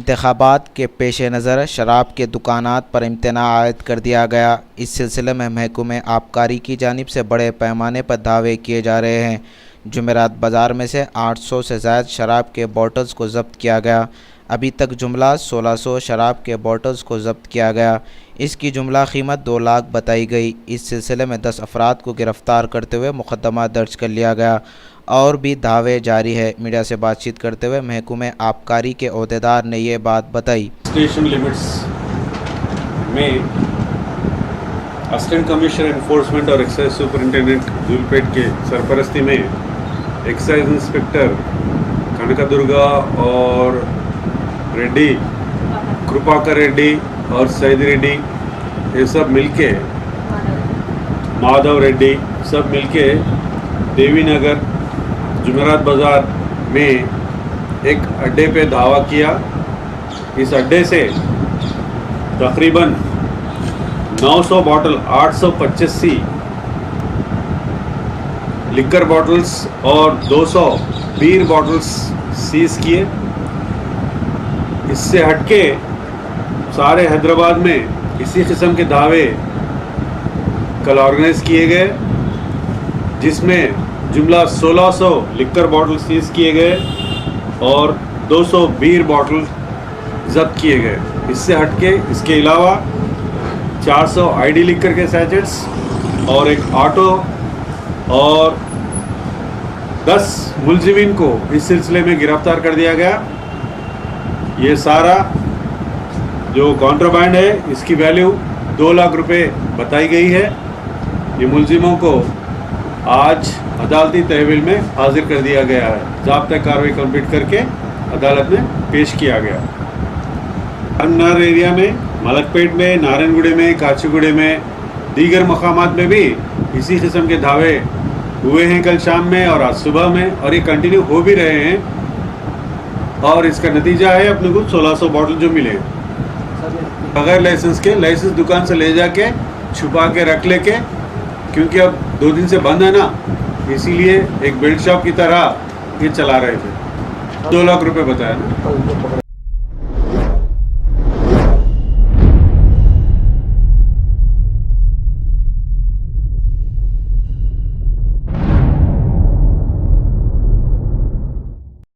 इंतखाबात के पेश नज़र शराब के दुकानात पर इम्तना आयद कर दिया गया। इस सिलसिले में महकमे आबकारी की जानिब से बड़े पैमाने पर दावे किए जा रहे हैं। जुमेरात बाज़ार में से 800 से ज़ायद शराब के बॉटल्स को ज़ब्त किया गया। अभी तक जुमला 1600 शराब के बॉटल्स को ज़ब्त किया गया। इसकी जुमला कीमत 2 लाख बताई गई। इस सिलसिले में 10 अफराद को गिरफ़्तार करते हुए मुकदमा दर्ज कर लिया गया और भी दावे जारी है। मीडिया से बातचीत करते हुए महकमे आबकारी के ओहदेदार ने ये बात बताई। स्टेशन लिमिट्स में असिस्टेंट कमिश्नर एनफोर्समेंट और एक्साइज सुपरिटेंडेंट धूलपेट के सरपरस्ती में एक्साइज इंस्पेक्टर कनकदुर्गा और रेड्डी, कृपाकर रेड्डी और सैद रेड्डी, ये सब मिलके, माधव रेड्डी, सब मिलके देवी नगर जुमेरात बाज़ार में एक अड्डे पे धावा किया। इस अड्डे से तकरीबन 900 बॉटल 885 लिकर बॉटल्स और 200 बीर बॉटल्स सीज किए। इससे हटके सारे हैदराबाद में इसी किस्म के दावे कल ऑर्गेनाइज किए गए, जिसमें जुमला 1600 लिकर बॉटल सीज किए गए और 200 बीर बॉटल जब्त किए गए। इससे हटके इसके अलावा 400 आईडी लिकर के सैचेट्स और एक ऑटो और 10 मुलजिमीन को इस सिलसिले में गिरफ्तार कर दिया गया। ये सारा जो कॉन्ट्राबैंड है, इसकी वैल्यू 2 लाख रुपए बताई गई है। ये मुलजिमों को आज अदालती तहवील में हाजिर कर दिया गया है। ज़ाब्ता कार्रवाई कंप्लीट करके अदालत में पेश किया गया। अननर एरिया में, मलकपेट में, नारायणगुड़े में, काचीगुड़े में, दीगर मकामात में भी इसी किस्म के दावे हुए हैं कल शाम में और आज सुबह में, और ये कंटिन्यू हो भी रहे हैं। और इसका नतीजा है अपने को 1600 बॉटल जो मिले बगैर लाइसेंस के, लाइसेंस दुकान से ले जाके छुपा के रख लेके, क्योंकि अब 2 दिन से बंद है ना, इसीलिए एक बेल्ट शॉप की तरह ये चला रहे थे। 2 लाख रुपए बताया ना।